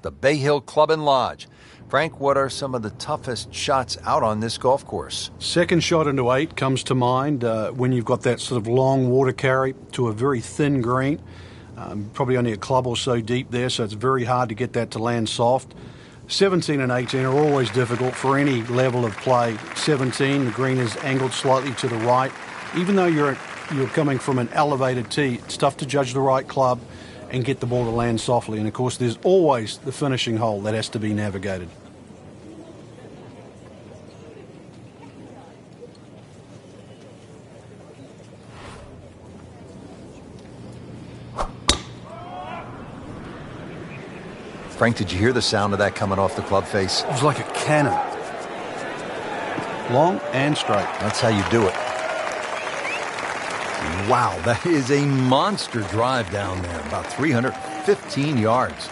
the Bay Hill Club and Lodge. Frank, what are some of the toughest shots out on this golf course? Second shot into 8 comes to mind when you've got that sort of long water carry to a very thin green. Probably only a club or so deep there, so it's very hard to get that to land soft. 17 and 18 are always difficult for any level of play. 17, the green is angled slightly to the right. Even though you're coming from an elevated tee, it's tough to judge the right club and get the ball to land softly. And of course, there's always the finishing hole that has to be navigated. Frank, did you hear the sound of that coming off the club face? It was like a cannon. Long and straight. That's how you do it. Wow, that is a monster drive down there, about 315 yards.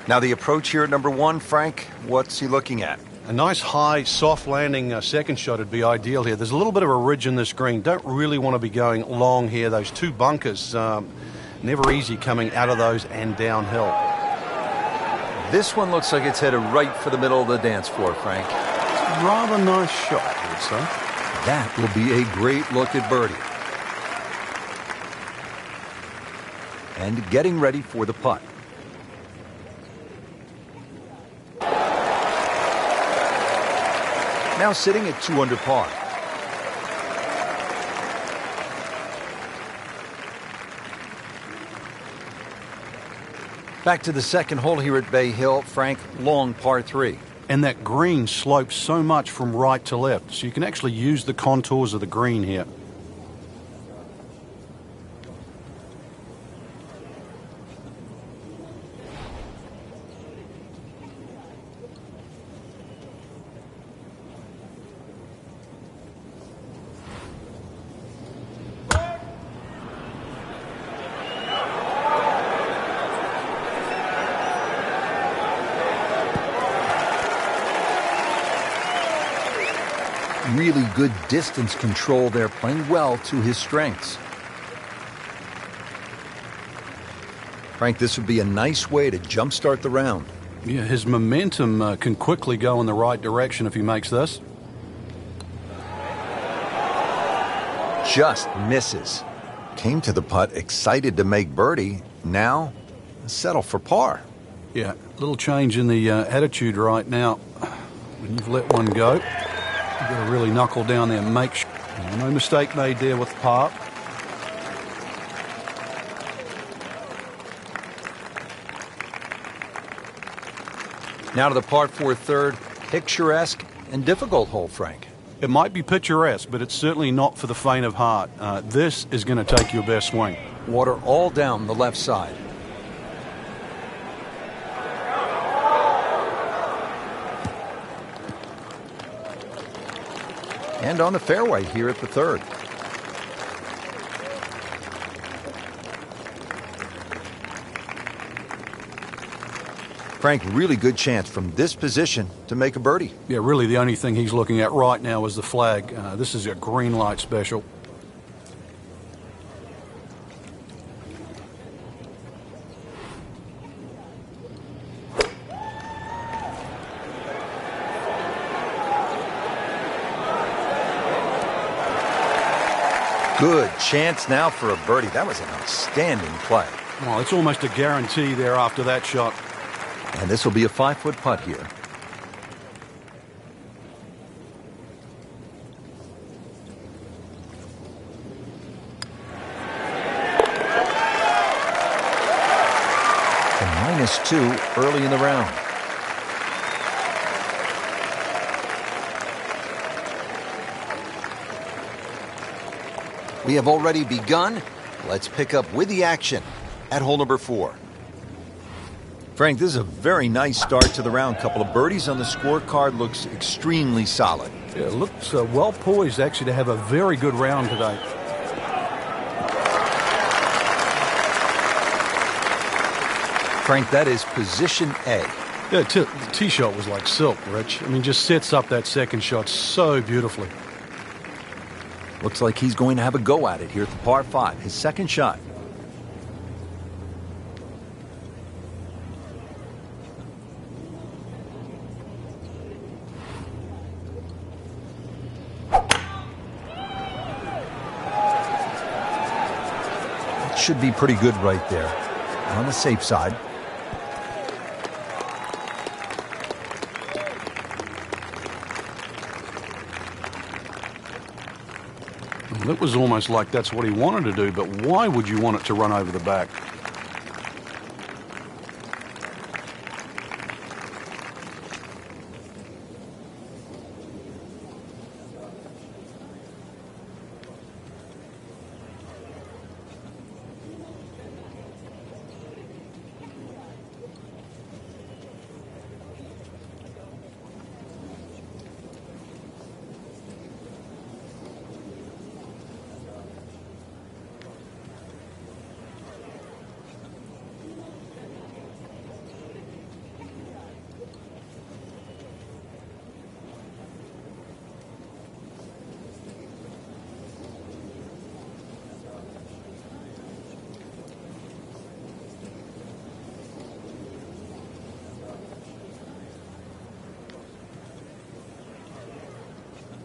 Now the approach here at number 1, Frank, what's he looking at? A nice high, soft landing second shot would be ideal here. There's a little bit of a ridge in this green. Don't really want to be going long here. Those 2 bunkers, never easy coming out of those and downhill. This one looks like it's headed right for the middle of the dance floor, Frank. It's a rather nice shot, I would say. That will be a great look at birdie. And getting ready for the putt. Now sitting at 2 under par. Back to the second hole here at Bay Hill. Frank, long par 3. And that green slopes so much from right to left, so you can actually use the contours of the green here. Really good distance control there, playing well to his strengths. Frank, this would be a nice way to jumpstart the round. Yeah, his momentum can quickly go in the right direction if he makes this. Just misses. Came to the putt excited to make birdie. Now, settle for par. Yeah, a little change in the attitude right now. When you've let one go, you've got to really knuckle down there and make sure. No mistake made there with the par. Now to the par 4 third, picturesque and difficult hole, Frank. It might be picturesque, but it's certainly not for the faint of heart. This is going to take your best swing. Water all down the left side. And on the fairway here at the third. Frank, really good chance from this position to make a birdie. Yeah, really the only thing he's looking at right now is the flag. This is a green light special. Good chance now for a birdie. That was an outstanding play. Well, it's almost a guarantee there after that shot. And this will be a 5-foot putt here. And -2 early in the round. We have already begun. Let's pick up with the action at hole number 4. Frank, this is a very nice start to the round. Couple of birdies on the scorecard. Looks extremely solid. Yeah, looks well poised actually to have a very good round today. Frank, that is position A. Yeah, the tee shot was like silk, Rich. I mean, just sets up that second shot so beautifully. Looks like he's going to have a go at it here at the par 5. His second shot. should be pretty good right there. On the safe side. Well, it was almost like that's what he wanted to do, but why would you want it to run over the back?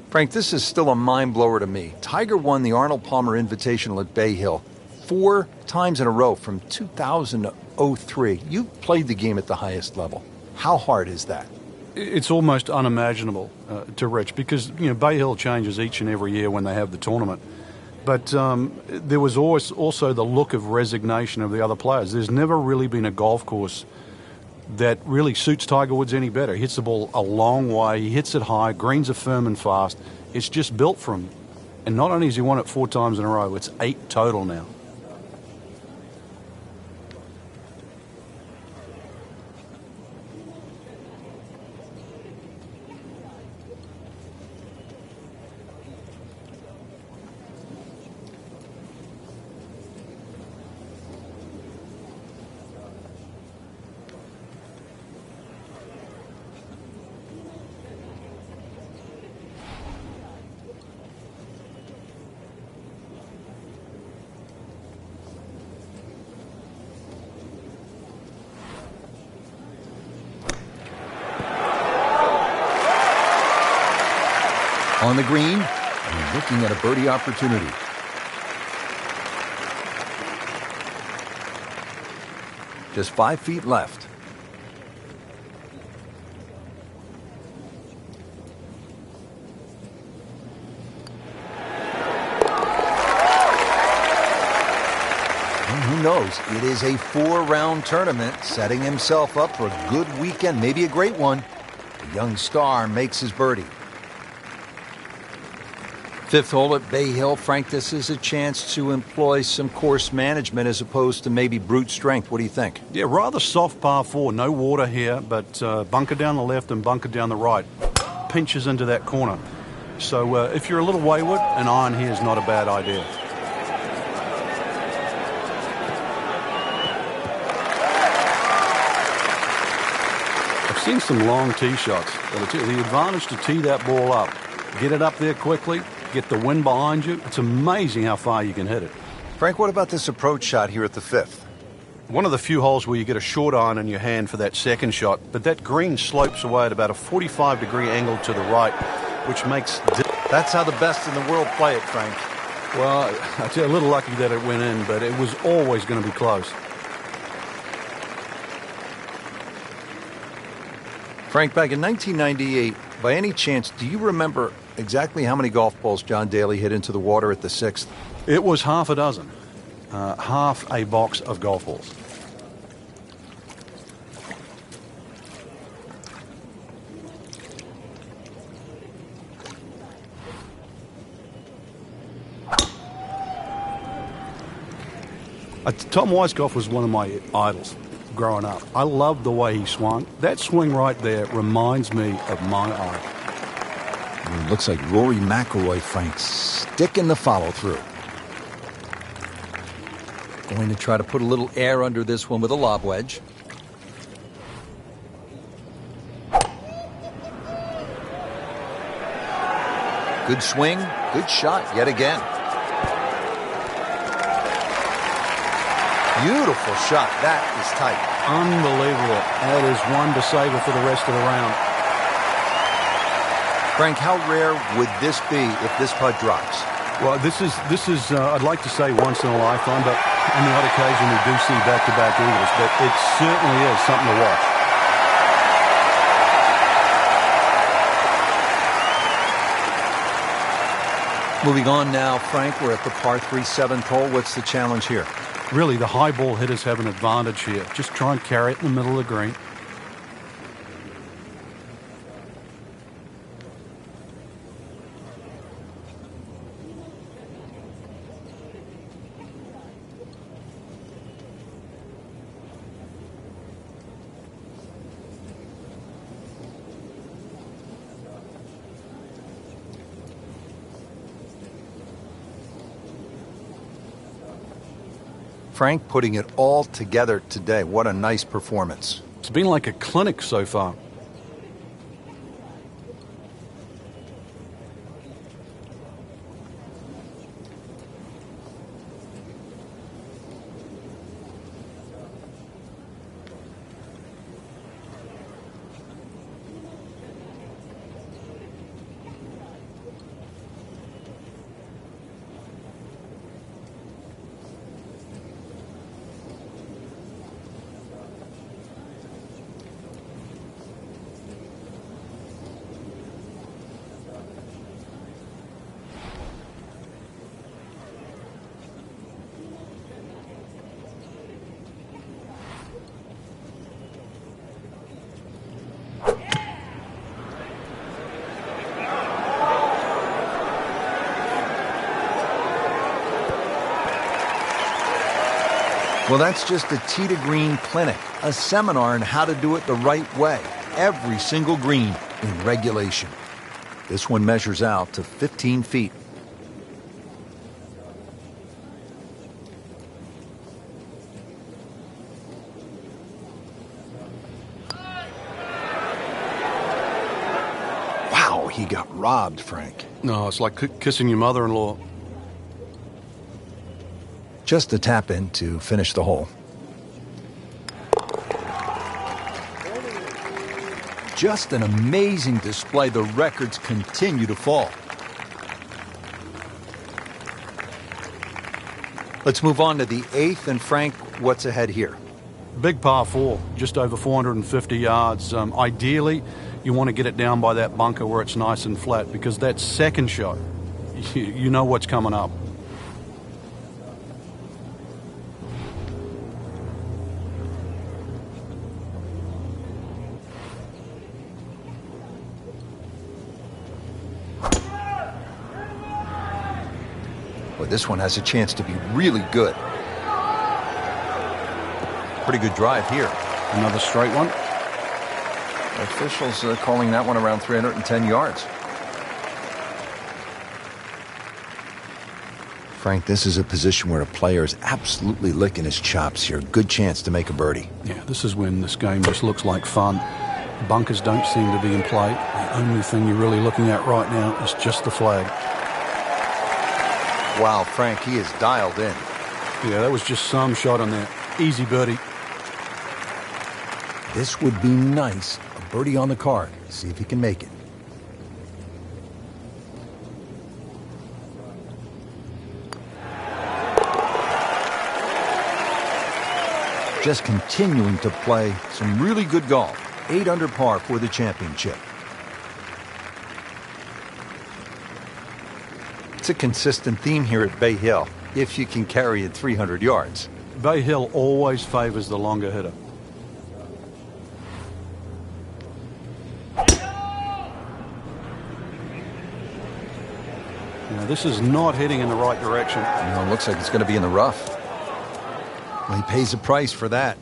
Frank, this is still a mind blower to me. Tiger won the Arnold Palmer Invitational at Bay Hill 4 times in a row from 2000 to 03. You played the game at the highest level. How hard is that? It's almost unimaginable to Rich because, Bay Hill changes each and every year when they have the tournament. But there was always also the look of resignation of the other players. There's never really been a golf course that really suits Tiger Woods any better. He hits the ball a long way. He hits it high. Greens are firm and fast. It's just built for him. And not only has he won it 4 times in a row, it's 8 total now. On the green, and looking at a birdie opportunity. Just 5 feet left. And who knows? It is a 4-round tournament, setting himself up for a good weekend, maybe a great one. The young star makes his birdie. 5th hole at Bay Hill. Frank, this is a chance to employ some course management as opposed to maybe brute strength. What do you think? Yeah, rather soft par 4. No water here, but bunker down the left and bunker down the right. Pinches into that corner. So if you're a little wayward, an iron here is not a bad idea. I've seen some long tee shots. But the advantage to tee that ball up, get it up there quickly, get the wind behind you. It's amazing how far you can hit it. Frank, what about this approach shot here at the 5th? One of the few holes where you get a short iron in your hand for that second shot, but that green slopes away at about a 45-degree angle to the right, which makes... That's how the best in the world play it, Frank. Well, I tell you, a little lucky that it went in, but it was always going to be close. Frank, back in 1998, by any chance, do you remember exactly how many golf balls John Daly hit into the water at the 6th? It was half a dozen. Half a box of golf balls. Tom Weiskopf was one of my idols growing up. I loved the way he swung. That swing right there reminds me of my idol. It looks like Rory McIlroy, Frank, sticking the follow-through. Going to try to put a little air under this one with a lob wedge. Good swing, good shot yet again. Beautiful shot. That is tight. Unbelievable. That is one to savor for the rest of the round. Frank, how rare would this be if this putt drops? Well, this is I'd like to say once in a lifetime, but on the odd occasion we do see back-to-back eagles, but it certainly is something to watch. Moving on now, Frank, we're at the par 3 7th hole. What's the challenge here? Really, the high ball hitters have an advantage here. Just try and carry it in the middle of the green. Frank putting it all together today. What a nice performance. It's been like a clinic so far. Well, that's just a tee to green clinic, a seminar on how to do it the right way, every single green in regulation. This one measures out to 15 feet. Wow, he got robbed, Frank. No, it's like kissing your mother-in-law. Just a tap in to finish the hole. Just an amazing display. The records continue to fall. Let's move on to the 8th. And Frank, what's ahead here? Big par 4, just over 450 yards. Ideally, you want to get it down by that bunker where it's nice and flat, because that second shot, you know what's coming up. Well, this one has a chance to be really good. Pretty good drive here. Another straight one. Officials calling that one around 310 yards. Frank, this is a position where a player is absolutely licking his chops here. Good chance to make a birdie. Yeah, this is when this game just looks like fun. Bunkers don't seem to be in play. The only thing you're really looking at right now is just the flag. Wow, Frank, he is dialed in. Yeah, that was just some shot on there. Easy birdie. This would be nice. A birdie on the card. See if he can make it. Just continuing to play some really good golf. 8 under par for the championship. It's a consistent theme here at Bay Hill, if you can carry it 300 yards. Bay Hill always favors the longer hitter. Now, this is not heading in the right direction. It looks like it's going to be in the rough. Well, he pays a price for that.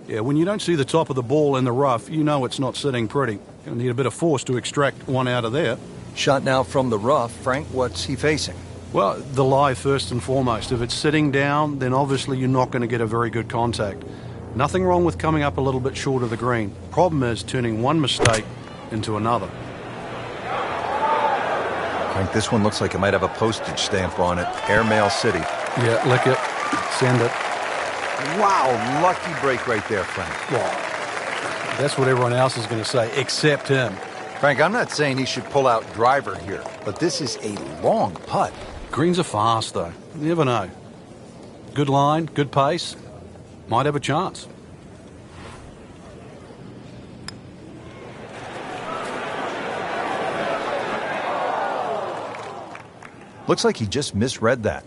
Yeah, when you don't see the top of the ball in the rough, you know it's not sitting pretty. You'll need a bit of force to extract one out of there. Shot now from the rough. Frank, what's he facing? Well, the lie first and foremost. If it's sitting down, then obviously you're not going to get a very good contact. Nothing wrong with coming up a little bit short of the green. Problem is turning one mistake into another. Frank, this one looks like it might have a postage stamp on it. Airmail City. Yeah, lick it. Send it. Wow, lucky break right there, Frank. Well, that's what everyone else is going to say, except him. Frank, I'm not saying he should pull out driver here, but this is a long putt. Greens are fast, though. You never know. Good line, good pace. Might have a chance. Looks like he just misread that.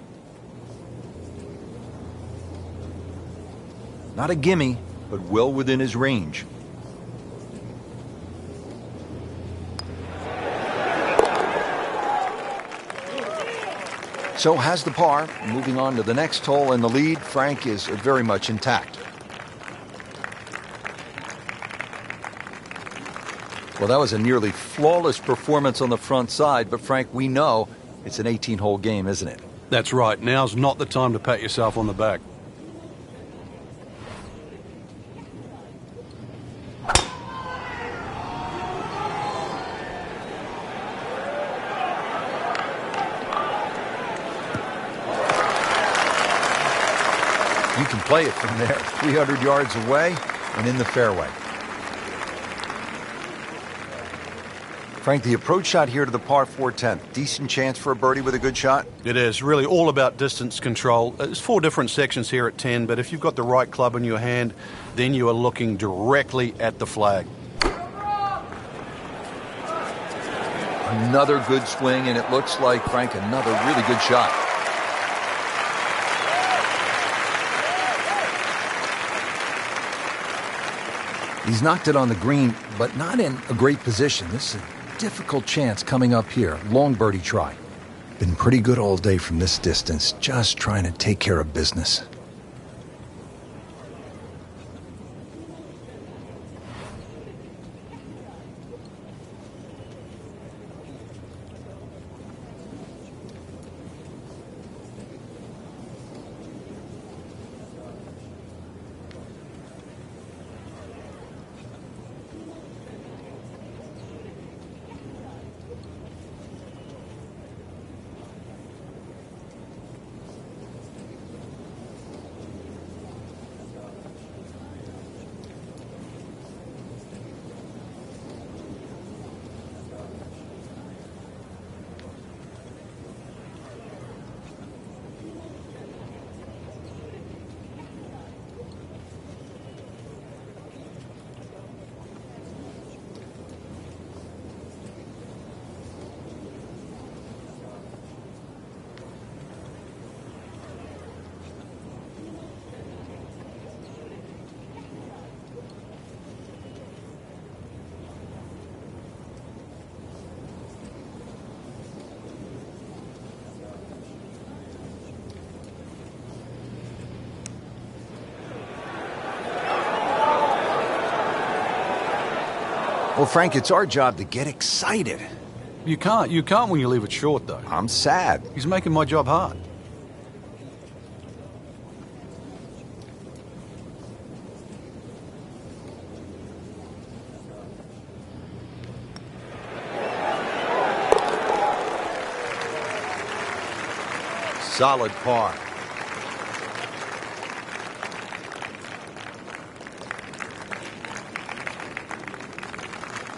Not a gimme, but well within his range. So has the par. Moving on to the next hole, and the lead, Frank, is very much intact. Well, that was a nearly flawless performance on the front side, but Frank, we know it's an 18-hole game, isn't it? That's right. Now's not the time to pat yourself on the back. You can play it from there, 300 yards away and in the fairway. Frank, the approach shot here to the par 4 10th. Decent chance for a birdie with a good shot? It is really all about distance control. There's 4 different sections here at 10, but if you've got the right club in your hand, then you are looking directly at the flag. Another good swing, and it looks like, Frank, another really good shot. He's knocked it on the green, but not in a great position. This is a difficult chance coming up here. Long birdie try. Been pretty good all day from this distance, just trying to take care of business. Well, Frank, it's our job to get excited. You can't when you leave it short, though. I'm sad. He's making my job hard. Solid par.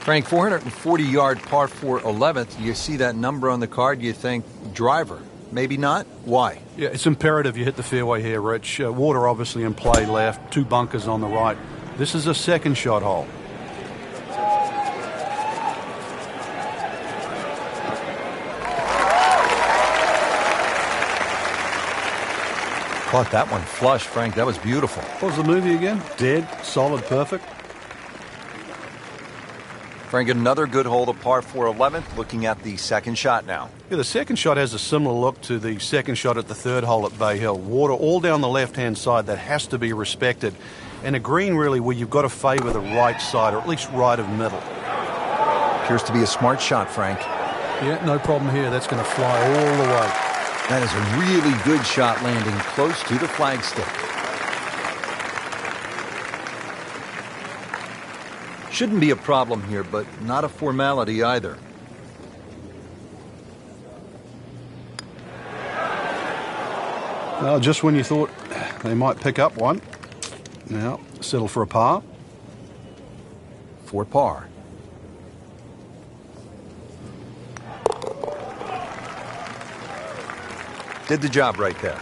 Frank, 440-yard par 4 11th. You see that number on the card, you think driver. Maybe not? Why? Yeah, it's imperative you hit the fairway here, Rich. Water obviously in play left, 2 bunkers on the right. This is a second shot hole. Caught that one flush, Frank. That was beautiful. What was the movie again? Dead, solid, perfect. Frank, another good hole to par 4 11th. Looking at the second shot now. Yeah, the second shot has a similar look to the second shot at the third hole at Bay Hill. Water all down the left-hand side. That has to be respected. And a green, really, where you've got to favour the right side, or at least right of middle. Appears to be a smart shot, Frank. Yeah, no problem here. That's going to fly all the way. That is a really good shot, landing close to the flagstick. Shouldn't be a problem here, but not a formality either. Well, just when you thought they might pick up one, now settle for a par. For par. Did the job right there.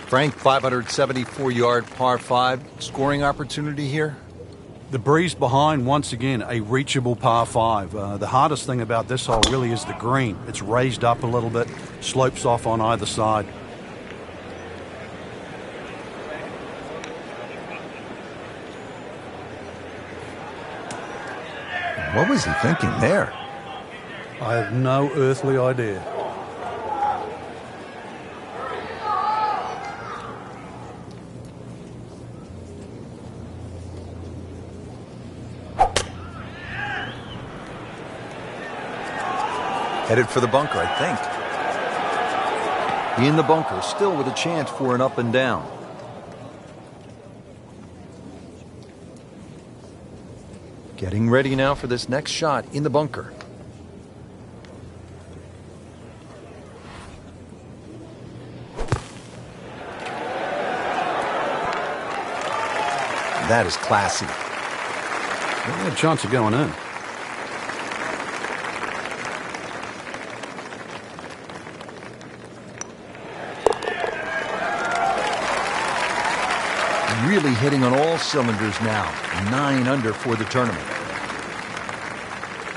Frank, 574-yard par 5. Scoring opportunity here? The breeze behind, once again, a reachable par 5. The hardest thing about this hole really is the green. It's raised up a little bit, slopes off on either side. What was he thinking there? I have no earthly idea. Headed for the bunker, I think. In the bunker, still with a chance for an up and down. Getting ready now for this next shot in the bunker. That is classy. Well, a chance of going in. Really hitting on all cylinders now. 9 under for the tournament.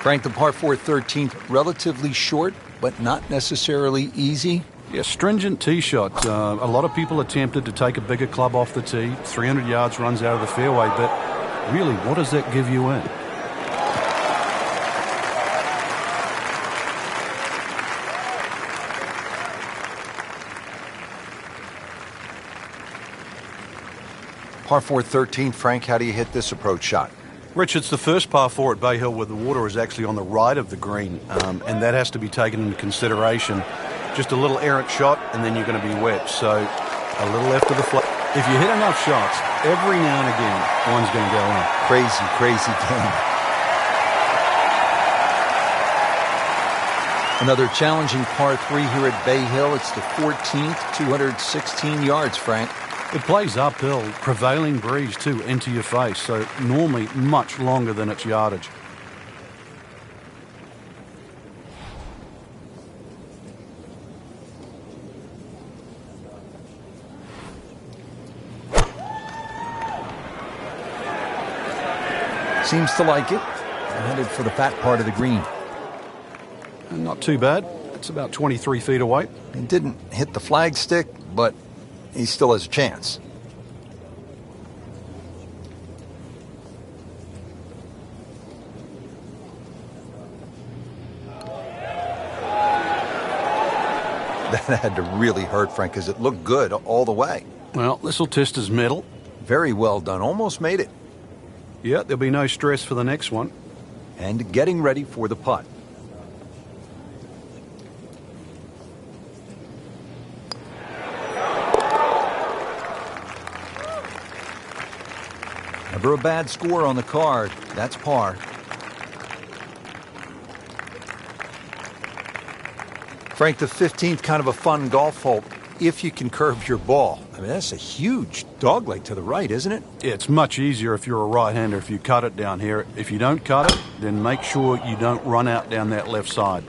Frank, the par 4 13th, relatively short, but not necessarily easy. Yeah, stringent tee shot. A lot of people are tempted to take a bigger club off the tee. 300 yards runs out of the fairway, but really, what does that give you in? Par 4 13th, Frank, how do you hit this approach shot? Rich, it's the first par 4 at Bay Hill where the water is actually on the right of the green, and that has to be taken into consideration. Just a little errant shot, and then you're going to be wet. So a little left of the flag. If you hit enough shots, every now and again, one's going to go in. Crazy, crazy game. Another challenging par 3 here at Bay Hill. It's the 14th, 216 yards, Frank. It plays uphill, prevailing breeze too, into your face, so normally much longer than its yardage. Seems to like it. Headed for the fat part of the green. And not too bad. It's about 23 feet away. He didn't hit the flagstick, but he still has a chance. That had to really hurt Frank because it looked good all the way. Well, this will test his mettle. Very well done. Almost made it. Yeah, there'll be no stress for the next one. And getting ready for the putt. Never a bad score on the card. That's par. Frank, the 15th, kind of a fun golf hole if you can curve your ball. I mean, that's a huge dogleg to the right, isn't it? It's much easier if you're a right-hander if you cut it down here. If you don't cut it, then make sure you don't run out down that left side.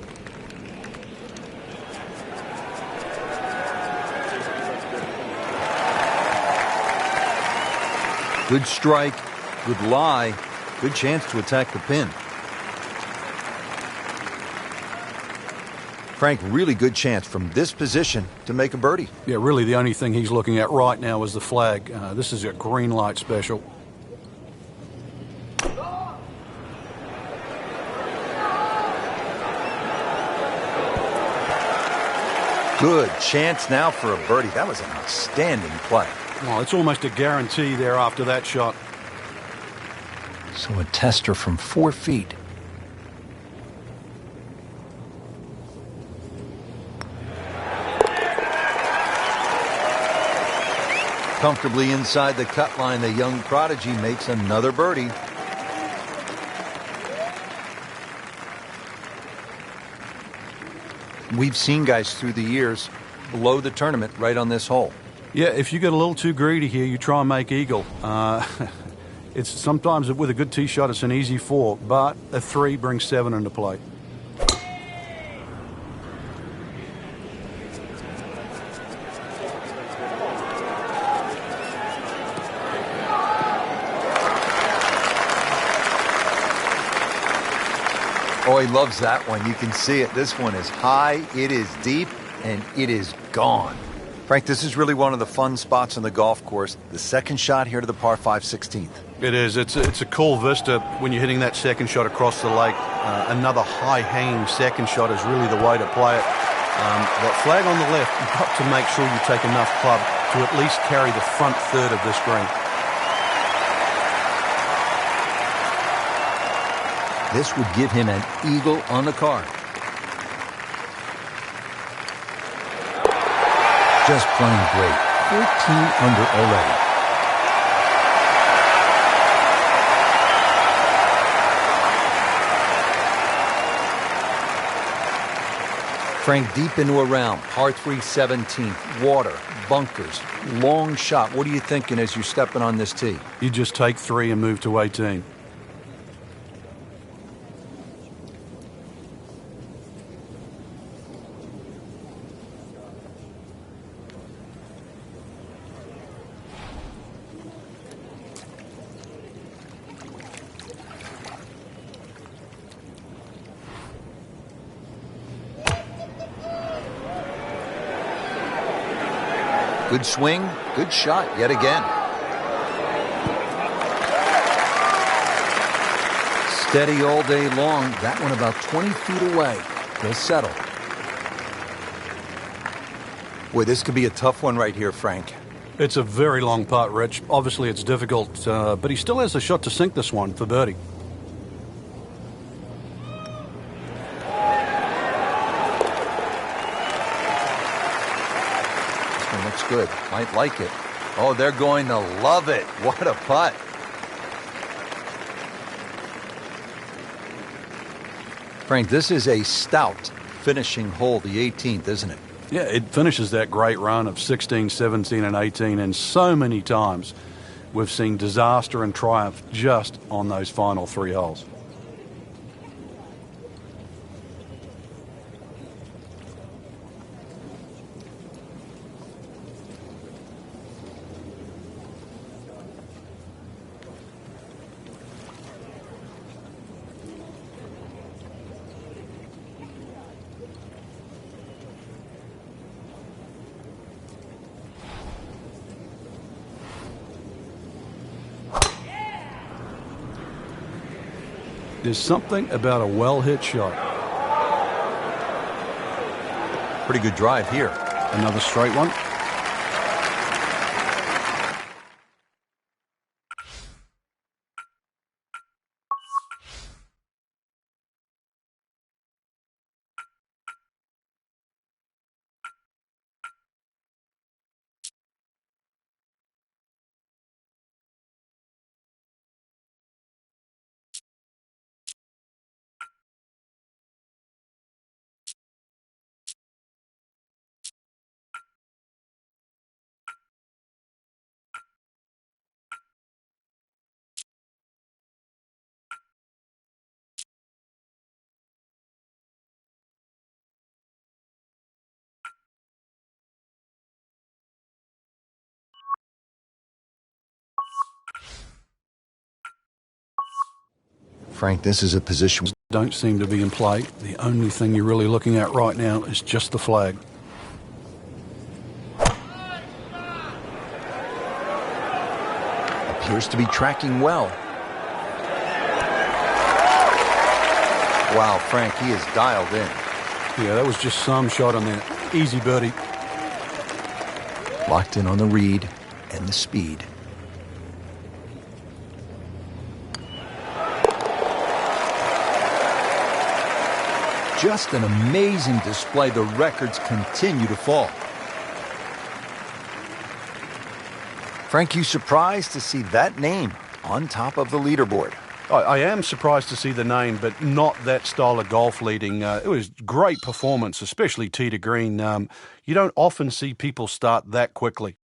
Good strike, good lie, good chance to attack the pin. Frank, really good chance from this position to make a birdie. Yeah, really the only thing he's looking at right now is the flag. This is a green light special. Good chance now for a birdie. That was an outstanding play. Well, it's almost a guarantee there after that shot. So a tester from 4 feet. Comfortably inside the cut line, the young prodigy makes another birdie. We've seen guys through the years blow the tournament right on this hole. Yeah, if you get a little too greedy here, you try and make eagle. It's sometimes with a good tee shot, it's an easy 4, but a 3 brings 7 into play. Oh, he loves that one. You can see it. This one is high, it is deep, and it is gone. Frank, this is really one of the fun spots on the golf course. The second shot here to the par 5 16th. It is. It's a cool vista when you're hitting that second shot across the lake. Another high-hanging second shot is really the way to play it. That flag on the left, you've got to make sure you take enough club to at least carry the front third of this green. This would give him an eagle on the card. Just playing great. 14 under already. Frank, deep into a round, par 3 17th, water, bunkers, long shot. What are you thinking as you're stepping on this tee? You just take 3 and move to 18. Good swing, good shot yet again. Steady all day long. That one about 20 feet away. He'll settle. Boy, this could be a tough one right here, Frank. It's a very long putt, Rich. Obviously, it's difficult, but he still has a shot to sink this one for birdie. Looks good. Might like it. Oh, they're going to love it. What a putt. Frank, this is a stout finishing hole, the 18th, isn't it? Yeah, it finishes that great run of 16, 17, and 18, and so many times we've seen disaster and triumph just on those final 3 holes. There's something about a well-hit shot. Pretty good drive here. Another straight one. Frank, this is a position. Don't seem to be in play. The only thing you're really looking at right now is just the flag. Appears to be tracking well. Wow, Frank, he is dialed in. Yeah, that was just some shot on there. Easy birdie. Locked in on the read and the speed. Just an amazing display. The records continue to fall. Frank, you surprised to see that name on top of the leaderboard? I am surprised to see the name, but not that style of golf leading. It was great performance, especially tee to green. You don't often see people start that quickly.